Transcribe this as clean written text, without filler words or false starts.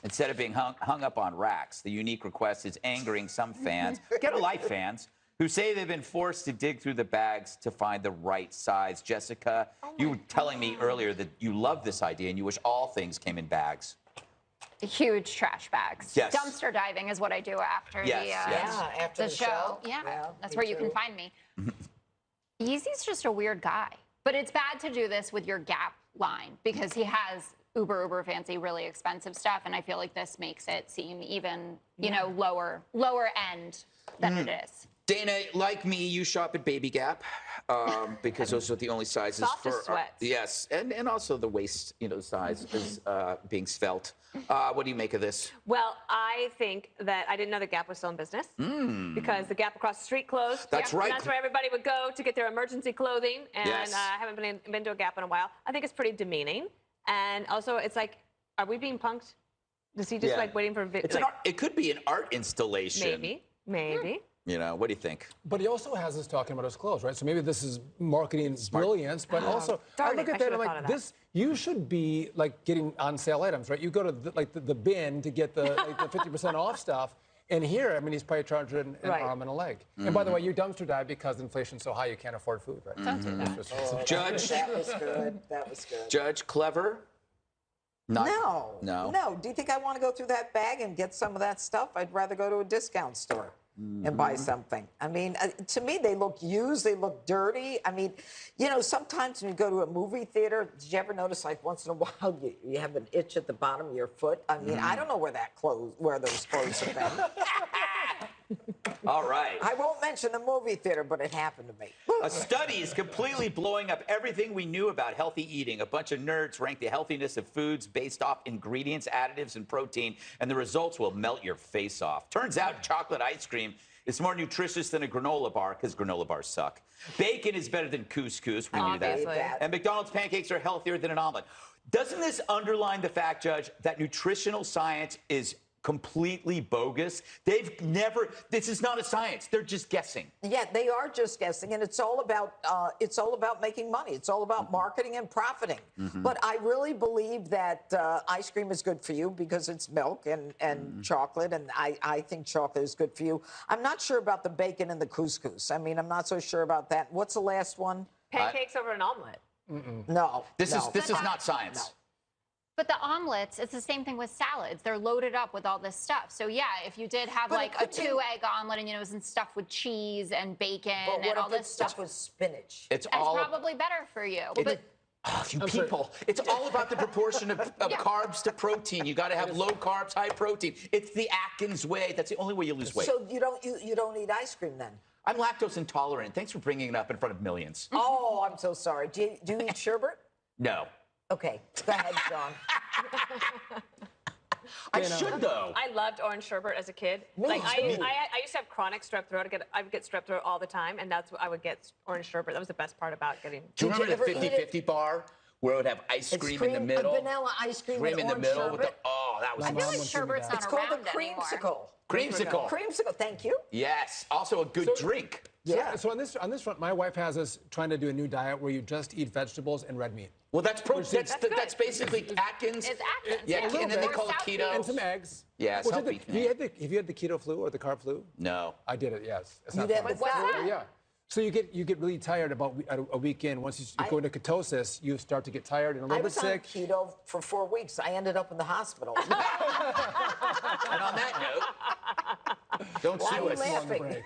Instead of being hung up on racks, the unique request is angering some fans, get a life fans, who say they've been forced to dig through the bags to find the right size. Jessica, you were telling me earlier that you love this idea and you wish all things came in bags. Huge trash bags. Yes. Dumpster diving is what I do after after the show. Yeah, that's where you can find me. Yeezy's just a weird guy. But it's bad to do this with your Gap line because he has uber fancy, really expensive stuff, and I feel like this makes it seem even, you know, lower end than it is. Dana, like me, you shop at Baby Gap because those are the only sizes Softest sweats. Yes, and also the waist, you know, size is being svelte. What do you make of this? Well, I think that I didn't know the Gap was still in business because the Gap across the street closed. That's right. And that's where everybody would go to get their emergency clothing. And I haven't been to a Gap in a while. I think it's pretty demeaning. And also, it's like, are we being punked? Is he just like waiting for a video? It could be an art installation. Maybe. You know, what do you think? But he also has us talking about his clothes, right? So maybe this is marketing brilliance, but also I look at that and I'm like, this, you should be like getting on sale items, right? You go to the bin to get the 50% off stuff. And here, I mean, he's probably charging an arm and a leg. And by the way, you dumpster dive because inflation's so high you can't afford food, right? Don't do that. Judge. That was good. That was good. Judge, clever? No. No. Do you think I want to go through that bag and get some of that stuff? I'd rather go to a discount store and buy something. I mean, to me, they look used. They look dirty. I mean, you know, sometimes when you go to a movie theater, did you ever notice, like, once in a while, you have an itch at the bottom of your foot? I mean, I don't know where those clothes have been. All right. I won't mention the movie theater, but it happened to me. A study is completely blowing up everything we knew about healthy eating. A bunch of nerds rank the healthiness of foods based off ingredients, additives, and protein, and the results will melt your face off. Turns out chocolate ice cream is more nutritious than a granola bar because granola bars suck. Bacon is better than couscous. We knew that. And McDonald's pancakes are healthier than an omelet. Doesn't this underline the fact, Judge, that nutritional science is completely bogus? This is not a science. They're just guessing. Yeah, they are just guessing, and it's all about making money. It's all about marketing and profiting. But I really believe that ice cream is good for you because it's milk and chocolate, and I think chocolate is good for you. I'm not sure about the bacon and the couscous. I mean, I'm not so sure about that. What's the last one? Pancakes over an omelet. No. This is not science. No. But the omelets, it's the same thing with salads. They're loaded up with all this stuff. So yeah, if you did have like a 2-egg omelet and you know it was stuffed with cheese and bacon and all this stuff with spinach. It's probably better for you. You people, it's all about the proportion of carbs to protein. You got to have low carbs, high protein. It's the Atkins way. That's the only way you lose weight. So you don't eat ice cream then? I'm lactose intolerant. Thanks for bringing it up in front of millions. Oh, I'm so sorry. Do you eat sherbet? No. Okay, go ahead, John. I should, though. I loved orange sherbet as a kid. I used to have chronic strep throat. I would get strep throat all the time, and that's what I would get orange sherbet. That was the best part about getting. Do you remember the 50-50 bar where it would have ice cream in the middle? Vanilla ice cream in the middle. That was I feel like sherbet's not It's called a around anymore. creamsicle. Creamsicle. Thank you. Yes. Also a good drink. Yeah. So on this front, my wife has us trying to do a new diet where you just eat vegetables and red meat. Well, that's basically Atkins. It's Atkins. Yeah, and then they call it keto. And some eggs. Yeah, it's healthy. Have you had the keto flu or the carb flu? No. I did it, yes. It's You not did fun. what's that? Yeah. So you get really tired about a weekend. Once you go into ketosis, you start to get tired and a little bit sick. I was on keto for 4 weeks. I ended up in the hospital. And on that note, don't sue us. Why are you laughing?